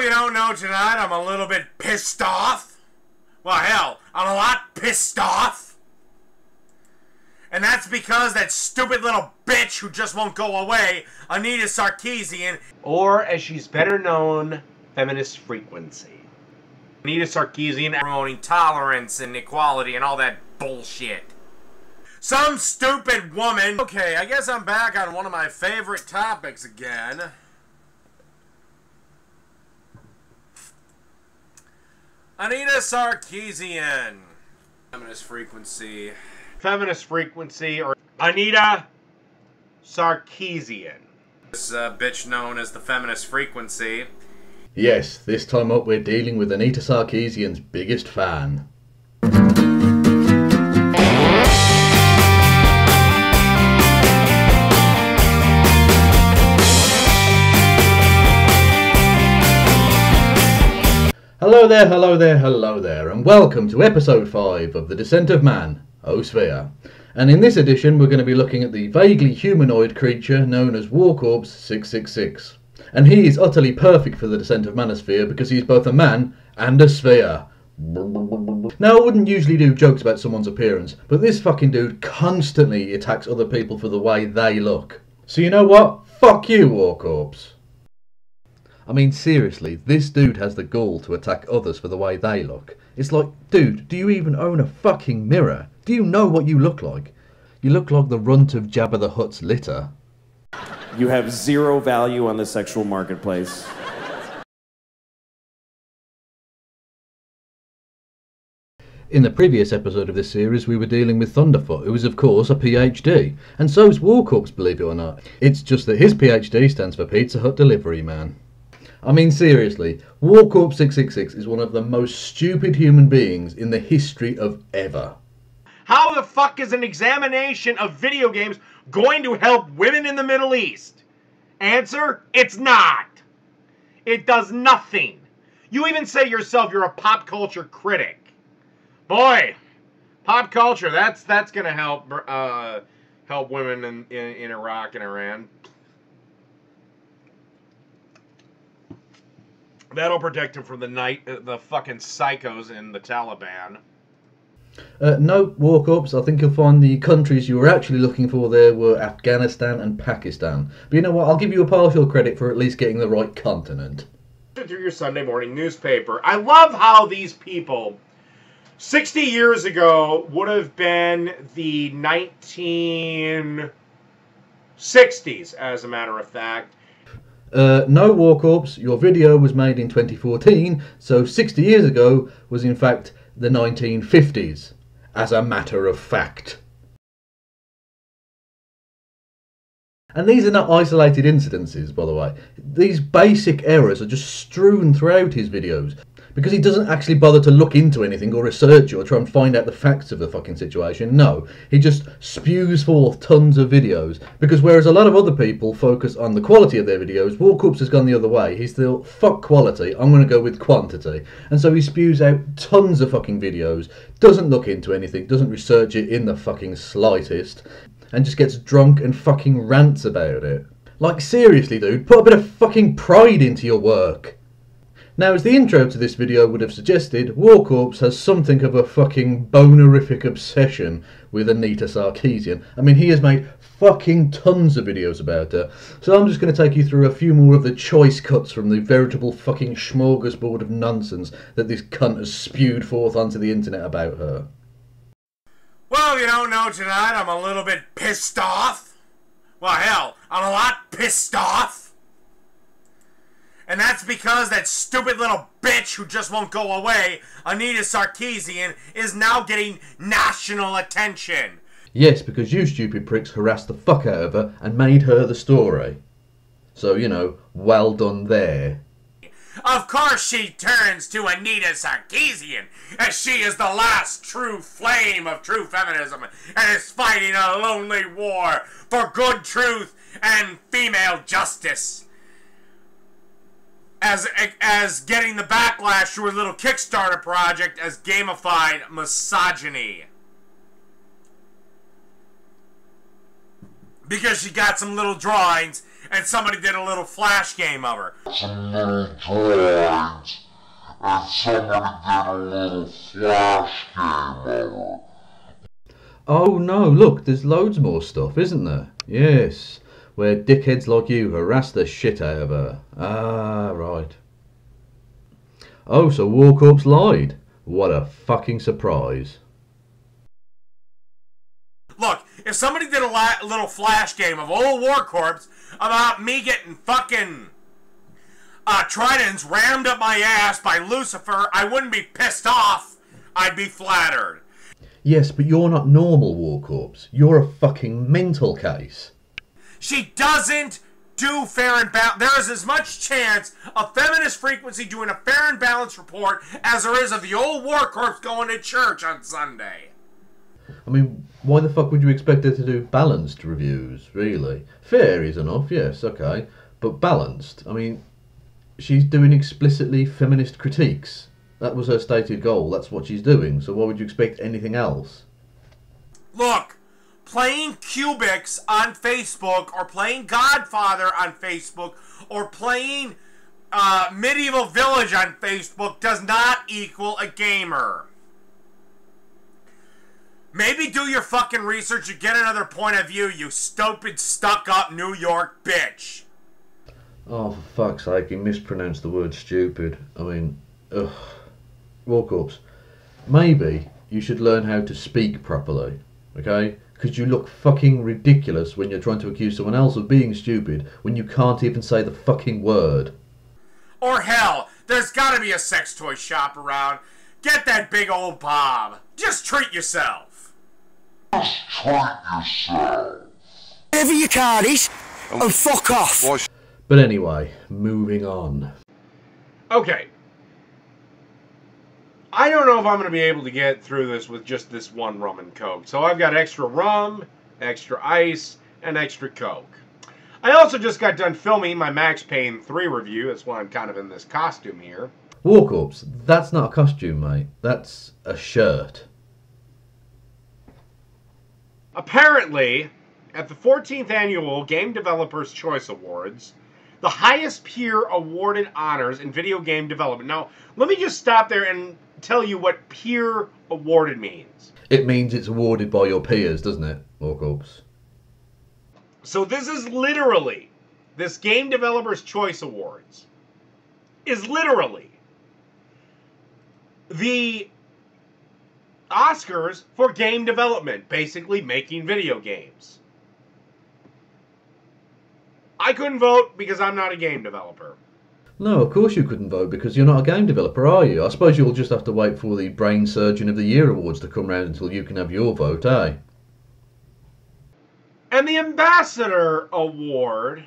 Well, if you don't know tonight, I'm a little bit pissed off. Well, hell, I'm a lot pissed off. And that's because that stupid little bitch who just won't go away, Anita Sarkeesian, or as she's better known, Feminist Frequency. Anita Sarkeesian promoting tolerance and equality and all that bullshit. Some stupid woman. Okay, I guess I'm back on one of my favorite topics again. Anita Sarkeesian. Feminist Frequency. Feminist Frequency, or Anita Sarkeesian. This bitch known as the Feminist Frequency. Yes, this time up we're dealing with Anita Sarkeesian's biggest fan. Hello there, hello there, hello there, and welcome to episode 5 of The Descent of Man-oshere. And in this edition we're going to be looking at the vaguely humanoid creature known as Warcorpse666. And he is utterly perfect for the Descent of Man-oshere because he's both a man and a sphere. Now, I wouldn't usually do jokes about someone's appearance, but this fucking dude constantly attacks other people for the way they look. So you know what? Fuck you, Warcorpse. I mean, seriously, this dude has the gall to attack others for the way they look. It's like, dude, do you even own a fucking mirror? Do you know what you look like? You look like the runt of Jabba the Hutt's litter. You have zero value on the sexual marketplace. In the previous episode of this series we were dealing with Thunderfoot, who is of course a PhD, and so's Warcorpse, believe it or not. It's just that his PhD stands for Pizza Hut Delivery Man. I mean, seriously, Warcorpse666 is one of the most stupid human beings in the history of ever. How the fuck is an examination of video games going to help women in the Middle East? Answer, it's not. It does nothing. You even say yourself you're a pop culture critic. Boy, pop culture, that's gonna help help women in Iraq and Iran. That'll protect them from the fucking psychos in the Taliban. No, Warcorpse, I think you'll find the countries you were actually looking for there were Afghanistan and Pakistan. But you know what, I'll give you a partial credit for at least getting the right continent. Through your Sunday morning newspaper. I love how these people, 60 years ago, would have been the 1960s, as a matter of fact. No, Warcorpse, your video was made in 2014, so 60 years ago was in fact the 1950s, as a matter of fact. And these are not isolated incidences, by the way. These basic errors are just strewn throughout his videos, because he doesn't actually bother to look into anything or research it or try and find out the facts of the fucking situation. No, he just spews forth tons of videos, because whereas a lot of other people focus on the quality of their videos, Warcorpse has gone the other way. He's still, fuck quality, I'm going to go with quantity. And so he spews out tons of fucking videos, doesn't look into anything, doesn't research it in the fucking slightest, and just gets drunk and fucking rants about it. Like, seriously, dude, put a bit of fucking pride into your work. Now, as the intro to this video would have suggested, Warcorpse has something of a fucking bonerific obsession with Anita Sarkeesian. I mean, he has made fucking tons of videos about her, so I'm just going to take you through a few more of the choice cuts from the veritable fucking smorgasbord of nonsense that this cunt has spewed forth onto the internet about her. Well, if you don't know tonight, I'm a little bit pissed off. Well, hell, I'm a lot pissed off. And that's because that stupid little bitch who just won't go away, Anita Sarkeesian, is now getting national attention. Yes, because you stupid pricks harassed the fuck out of her and made her the story. So, you know, well done there. Of course she turns to Anita Sarkeesian, as she is the last true flame of true feminism and is fighting a lonely war for good truth and female justice. As getting the backlash to her little Kickstarter project as gamified misogyny. Because she got some little drawings and somebody did a little flash game of her. Some little drawings, and somebody did a little flash game of her. Oh no, look, there's loads more stuff, isn't there? Yes, where dickheads like you harass the shit out of her. Ah, right. Oh, so Warcorpse lied. What a fucking surprise. Look, if somebody did a little flash game of old Warcorpse about me getting fucking tridents rammed up my ass by Lucifer, I wouldn't be pissed off. I'd be flattered. Yes, but you're not normal, Warcorpse. You're a fucking mental case. She doesn't do fair and balanced. There is as much chance of feminist frequency doing a fair and balanced report as there is of the old Warcorpse going to church on Sunday. I mean, why the fuck would you expect her to do balanced reviews, really? Fair is enough, yes, okay. But balanced? I mean, she's doing explicitly feminist critiques. That was her stated goal. That's what she's doing. So why would you expect anything else? Look, playing Cubics on Facebook, or playing Godfather on Facebook, or playing Medieval Village on Facebook does not equal a gamer. Maybe do your fucking research and get another point of view, you stupid, stuck-up New York bitch. Oh, for fuck's sake, he mispronounced the word stupid. I mean, ugh. Warcorpse, maybe you should learn how to speak properly, okay? Because you look fucking ridiculous when you're trying to accuse someone else of being stupid when you can't even say the fucking word. Or hell, there's gotta be a sex toy shop around. Get that big old Bob. Just treat yourself. Just treat yourself. Whatever your card is, and fuck off. But anyway, moving on. Okay. I don't know if I'm going to be able to get through this with just this one rum and coke. So I've got extra rum, extra ice, and extra coke. I also just got done filming my Max Payne 3 review. That's why I'm kind of in this costume here. Warcorpse, that's not a costume, mate. That's a shirt. Apparently, at the 14th Annual Game Developers' Choice Awards, the highest peer awarded honors in video game development. Now, let me just stop there and tell you what peer awarded means. It means it's awarded by your peers, doesn't it, Warcorpse? So this is literally, this Game Developers' Choice Awards is literally the Oscars for game development, basically making video games. I couldn't vote because I'm not a game developer. No, of course you couldn't vote because you're not a game developer, are you? I suppose you'll just have to wait for the Brain Surgeon of the Year awards to come round until you can have your vote, eh? And the Ambassador Award,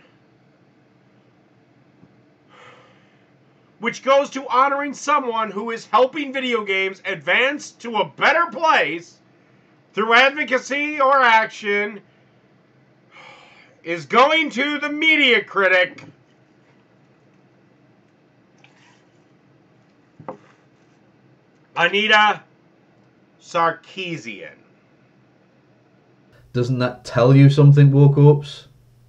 which goes to honoring someone who is helping video games advance to a better place through advocacy or action, is going to the media critic, Anita Sarkeesian. Doesn't that tell you something, Warcorpse?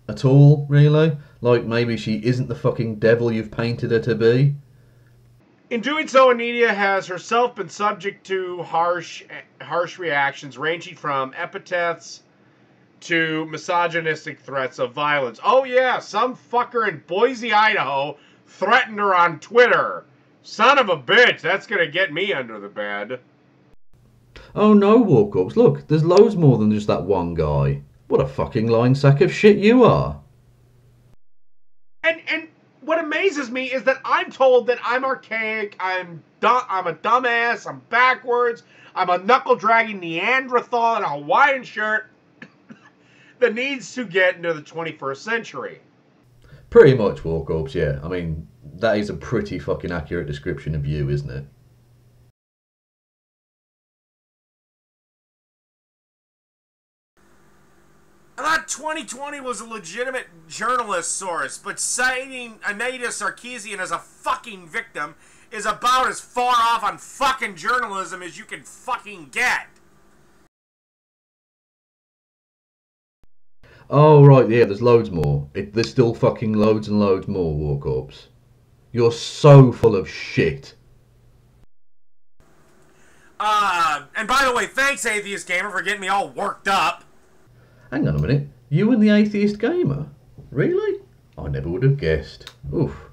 At all, really? Like maybe she isn't the fucking devil you've painted her to be? In doing so, Anita has herself been subject to harsh reactions ranging from epithets to misogynistic threats of violence. Oh yeah, some fucker in Boise, Idaho threatened her on Twitter. Son of a bitch, that's gonna get me under the bed. Oh no, Warcorpse, look, there's loads more than just that one guy. What a fucking lying sack of shit you are. And what amazes me is that I'm told that I'm archaic, I'm a dumbass, I'm backwards, I'm a knuckle-dragging Neanderthal in a Hawaiian shirt that needs to get into the 21st century. Pretty much, Warcorpse, yeah. I mean, that is a pretty fucking accurate description of you, isn't it? I thought 2020 was a legitimate journalist source, but citing Anita Sarkeesian as a fucking victim is about as far off on fucking journalism as you can fucking get. Oh, right, yeah, there's loads more. There's still fucking loads and loads more, Warcorpse. You're so full of shit. And by the way, thanks, Atheist Gamer, for getting me all worked up. Hang on a minute. You and the Atheist Gamer? Really? I never would have guessed. Oof.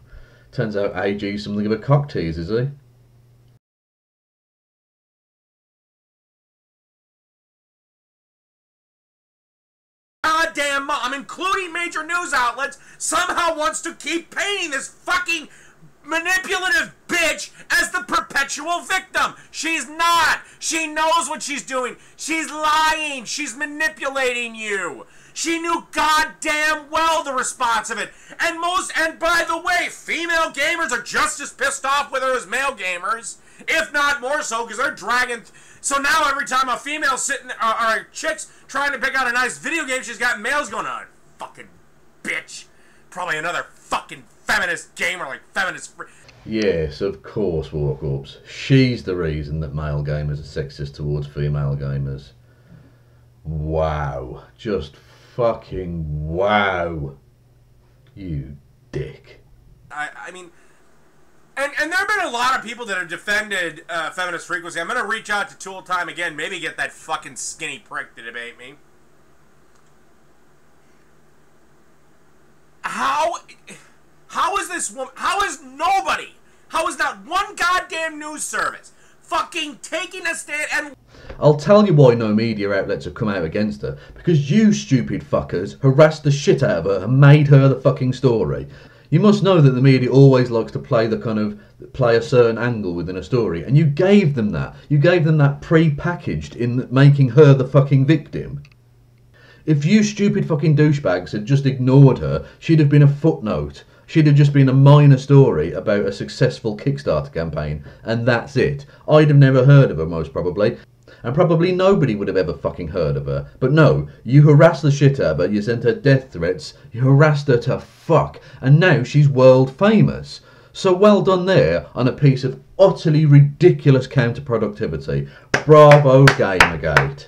Turns out AG's something of a cock tease, is he? Goddamn mom, including major news outlets, somehow wants to keep painting this fucking manipulative bitch as the perpetual victim. She's not. She knows what she's doing. She's lying. She's manipulating you. She knew goddamn well the response of it. And by the way, female gamers are just as pissed off with her as male gamers, if not more so, because they're dragging. So now every time a female's sitting, or a chick's trying to pick out a nice video game, she's got males going on. Fucking bitch. Probably another fucking feminist gamer, like feminist. Yes, of course, Warcorpse. She's the reason that male gamers are sexist towards female gamers. Wow. Just fucking wow. You dick. I mean, and there have been a lot of people that have defended feminist frequency. I'm going to reach out to Tool Time again, maybe get that fucking skinny prick to debate me. How is this woman, how is not one goddamn news service fucking taking a stand and... I'll tell you why no media outlets have come out against her. Because you stupid fuckers harassed the shit out of her and made her the fucking story. You must know that the media always likes to play a certain angle within a story, and you gave them that. You gave them that pre-packaged in making her the fucking victim. If you stupid fucking douchebags had just ignored her, she'd have been a footnote. She'd have just been a minor story about a successful Kickstarter campaign, and that's it. I'd have never heard of her, most probably. And probably nobody would have ever fucking heard of her. But no, you harassed the shit out of her, you sent her death threats, you harassed her to fuck, and now she's world famous. So well done there on a piece of utterly ridiculous counterproductivity. Bravo, Gamergate.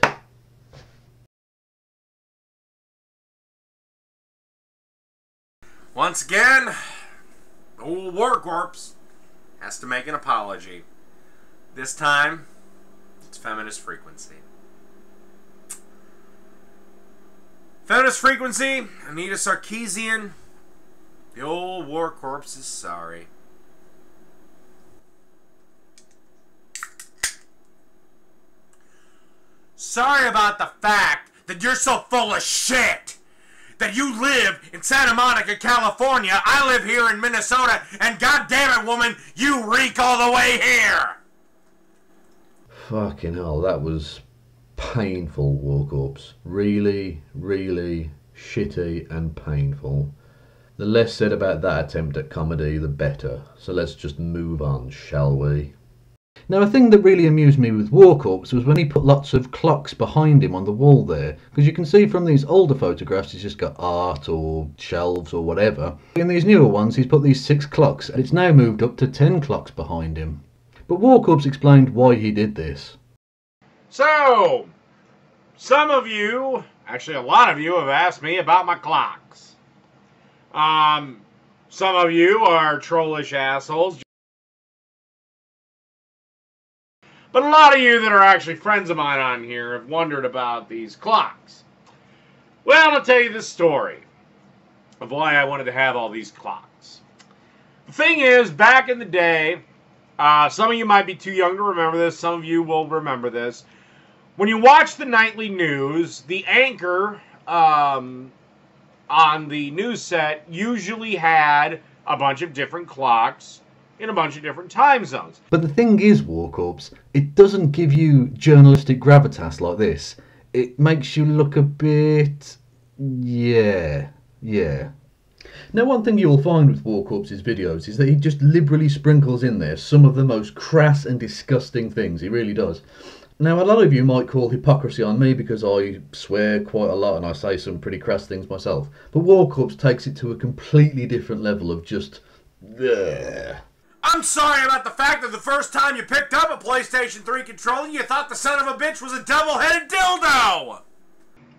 Once again, old Warcorpse has to make an apology. This time, it's feminist frequency. Feminist frequency, Anita Sarkeesian, the old Warcorpse is sorry. Sorry about the fact that you're so full of shit. That you live in Santa Monica, California. I live here in Minnesota, and goddamn it, woman, you reek all the way here. Fucking hell, that was painful, Warcorpse. Really, really shitty and painful. The less said about that attempt at comedy, the better. So let's just move on, shall we? Now, a thing that really amused me with Warcorpse was when he put lots of clocks behind him on the wall there. Because you can see from these older photographs he's just got art or shelves or whatever. In these newer ones he's put these 6 clocks, and it's now moved up to 10 clocks behind him. But Warcorpse explained why he did this. So, some of you, actually a lot of you, have asked me about my clocks. Some of you are trollish assholes. But a lot of you that are actually friends of mine on here have wondered about these clocks. Well, I'll tell you the story of why I wanted to have all these clocks. The thing is, back in the day, some of you might be too young to remember this, some of you will remember this. When you watch the nightly news, the anchor on the news set usually had a bunch of different clocks in a bunch of different time zones. But the thing is, Warcorpse, it doesn't give you journalistic gravitas like this. It makes you look a bit... yeah. Now, one thing you will find with Warcorpse's videos is that he just liberally sprinkles in there some of the most crass and disgusting things. He really does. Now, a lot of you might call hypocrisy on me because I swear quite a lot and I say some pretty crass things myself. But Warcorpse takes it to a completely different level of just... bleh. I'm sorry about the fact that the first time you picked up a PlayStation 3 controller, you thought the son of a bitch was a double-headed dildo!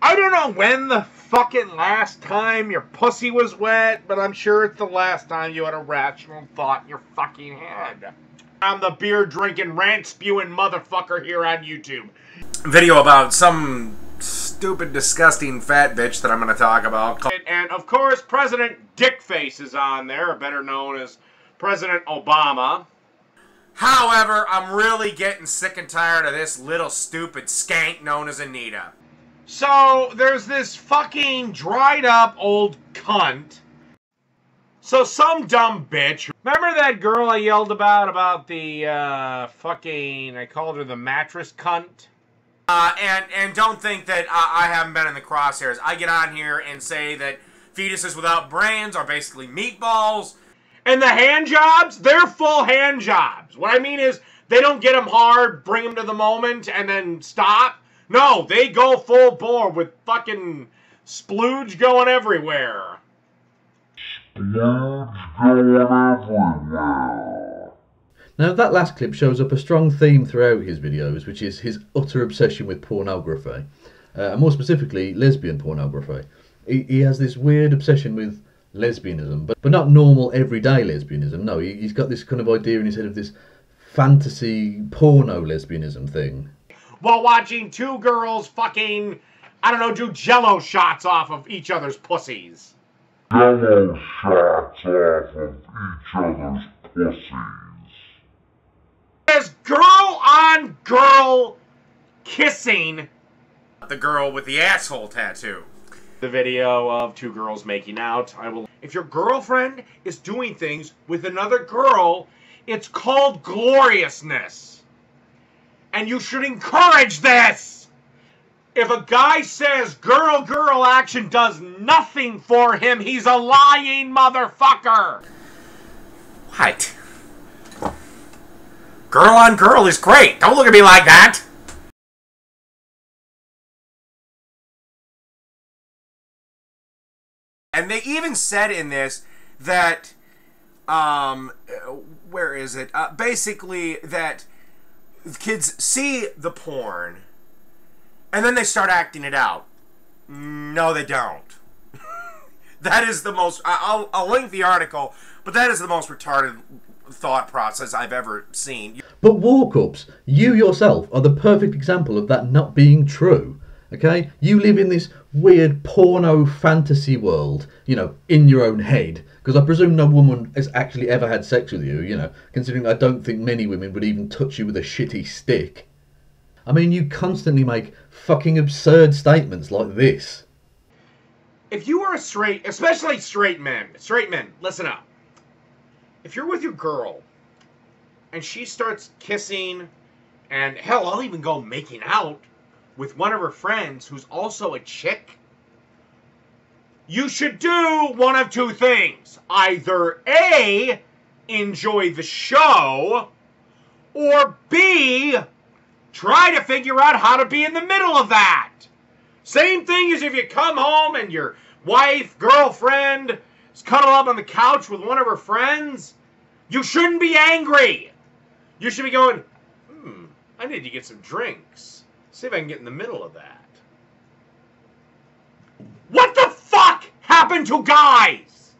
I don't know when the fucking last time your pussy was wet, but I'm sure it's the last time you had a rational thought in your fucking head. I'm the beer-drinking, rant-spewing motherfucker here on YouTube. Video about some stupid, disgusting fat bitch that I'm going to talk about. And, of course, President Dickface is on there, better known as President Obama. However, I'm really getting sick and tired of this little stupid skank known as Anita. So, there's this fucking dried up old cunt. So, some dumb bitch. Remember that girl I yelled about the, I called her the mattress cunt? And don't think that I haven't been in the crosshairs. I get on here and say that fetuses without brains are basically meatballs. And the hand jobs, they're full hand jobs. What I mean is, they don't get them hard, bring them to the moment, and then stop. No, they go full bore with fucking splooge going everywhere. Now, that last clip shows up a strong theme throughout his videos, which is his utter obsession with pornography. And more specifically, lesbian pornography. He has this weird obsession with lesbianism, but not normal everyday lesbianism. No, he's got this kind of idea in his head of this fantasy porno lesbianism thing. While watching two girls fucking, I don't know, do jello shots off of each other's pussies. Jello shots off of each other's pussies. There's girl-on-girl kissing. The girl with the asshole tattoo. The video of two girls making out. If your girlfriend is doing things with another girl, it's called gloriousness. And you should encourage this. If a guy says girl-girl action does nothing for him, he's a lying motherfucker. What? Girl on girl is great. Don't look at me like that. And they even said in this that, where is it? Basically that kids see the porn and then they start acting it out. No, they don't. That is the most, I'll link the article, but that is the most retarded thought process I've ever seen. But Warcorpse, you yourself are the perfect example of that not being true. Okay? You live in this weird porno fantasy world, you know, in your own head. Because I presume no woman has actually ever had sex with you, you know, considering I don't think many women would even touch you with a shitty stick. I mean, you constantly make fucking absurd statements like this. If you are a straight, especially straight men, listen up. If you're with your girl, and she starts kissing, and hell, I'll even go making out with one of her friends who's also a chick, you should do one of two things. Either A, enjoy the show, or B, try to figure out how to be in the middle of that. Same thing as if you come home and your wife, girlfriend, is cuddled up on the couch with one of her friends. You shouldn't be angry. You should be going, I need to get some drinks. See if I can get in the middle of that. What the fuck happened to guys?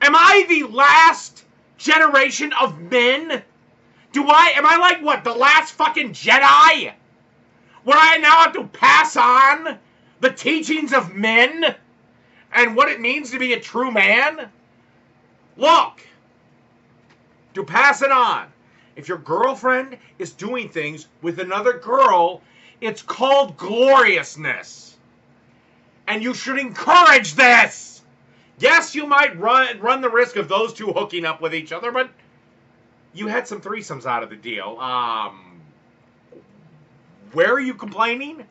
Am I the last generation of men? Am I like, what, the last fucking Jedi? Where I now have to pass on the teachings of men and what it means to be a true man? Look, to pass it on. If your girlfriend is doing things with another girl, it's called gloriousness. And you should encourage this. Yes, you might run the risk of those two hooking up with each other, but you had some threesomes out of the deal. Where are you complaining?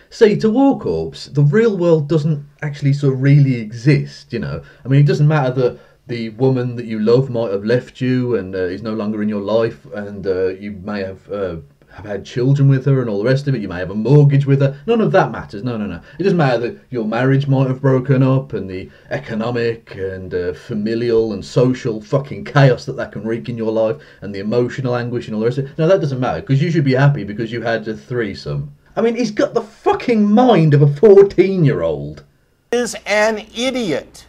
See, to Warcorpse, the real world doesn't actually sort of really exist, you know. I mean, it doesn't matter that the woman that you love might have left you and is no longer in your life, and you may have had children with her and all the rest of it. You may have a mortgage with her. None of that matters. No. It doesn't matter that your marriage might have broken up and the economic and familial and social fucking chaos that can wreak in your life and the emotional anguish and all the rest of it. No, that doesn't matter, because you should be happy because you had a threesome. I mean, he's got the fucking mind of a 14-year-old. Is an idiot.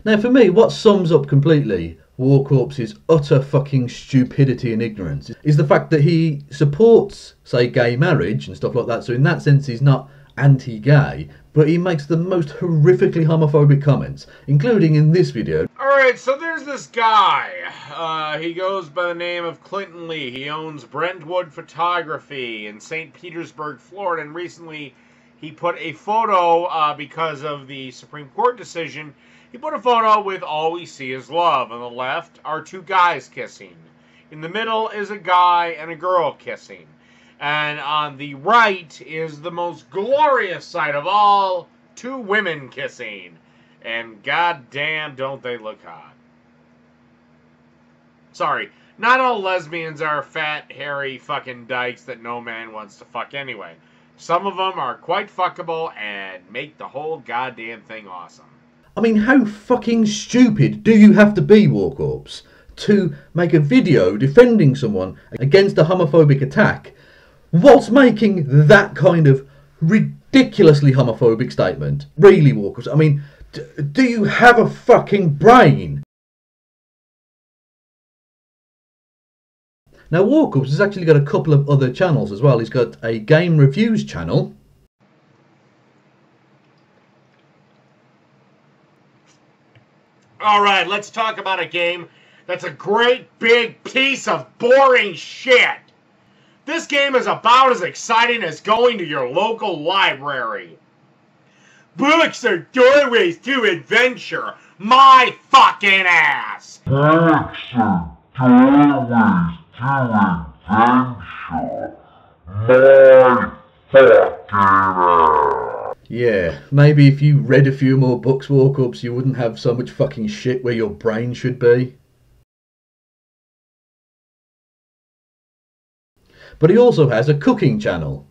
Now, for me, what sums up completely Warcorpse's utter fucking stupidity and ignorance is the fact that he supports, say, gay marriage and stuff like that. So in that sense, he's not anti-gay, but he makes the most horrifically homophobic comments, including in this video. Alright, so there's this guy. He goes by the name of Clinton Lee. He owns Brentwood Photography in St. Petersburg, Florida, and recently he put a photo, because of the Supreme Court decision, he put a photo with "All We See Is Love." On the left are two guys kissing. In the middle is a guy and a girl kissing. And on the right is the most glorious sight of all, two women kissing. And goddamn, don't they look hot. Sorry, not all lesbians are fat, hairy fucking dykes that no man wants to fuck anyway. Some of them are quite fuckable and make the whole goddamn thing awesome. I mean, how fucking stupid do you have to be, Warcorpse, to make a video defending someone against a homophobic attack whilst making that kind of ridiculously homophobic statement? Really, Warcorpse? I mean, do you have a fucking brain? Now, Warcorpse has actually got a couple of other channels as well. He's got a game reviews channel. Alright, let's talk about a game that's a great big piece of boring shit. This game is about as exciting as going to your local library. Books are doorways to adventure. My fucking ass. Books are doorways to adventure. My fucking ass. Yeah, maybe if you read a few more books, Warcorpse, you wouldn't have so much fucking shit where your brain should be. But he also has a cooking channel.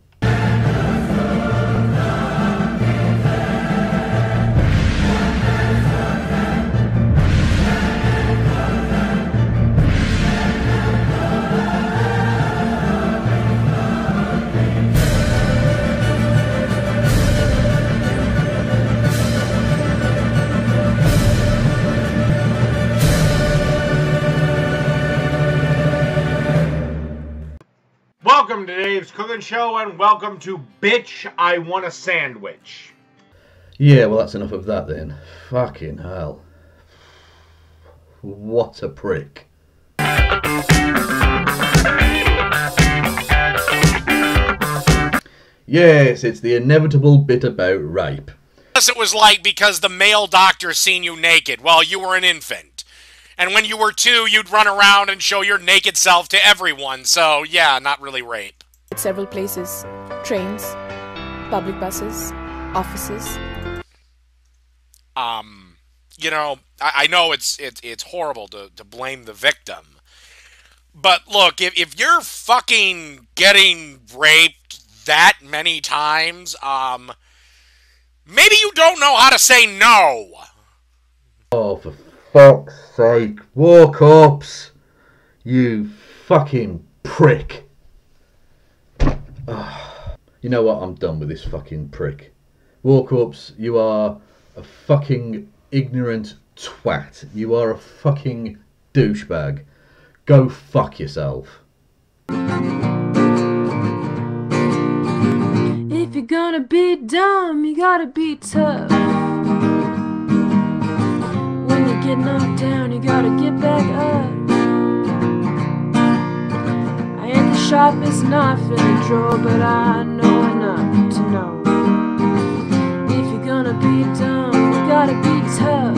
Welcome to Dave's Cooking Show, and welcome to Bitch, I Want a Sandwich. Yeah, well, that's enough of that then. Fucking hell. What a prick. Yes, it's the inevitable bit about rape. Yes, it was like because the male doctor seen you naked while you were an infant. And when you were 2, you'd run around and show your naked self to everyone. So, yeah, not really rape. Several places, trains, public buses, offices. You know, I know it's horrible to blame the victim. But look, if you're fucking getting raped that many times, maybe you don't know how to say no. Oh, for fuck's sake. Warcorpse. You fucking prick. You know what? I'm done with this fucking prick. Warcorpse, you are a fucking ignorant twat. You are a fucking douchebag. Go fuck yourself. If you're gonna be dumb, you gotta be tough. When you get knocked down, you gotta get back up. I ain't the sharpest knife in the drawer, but I know enough to know. If you're gonna be dumb, you gotta be tough.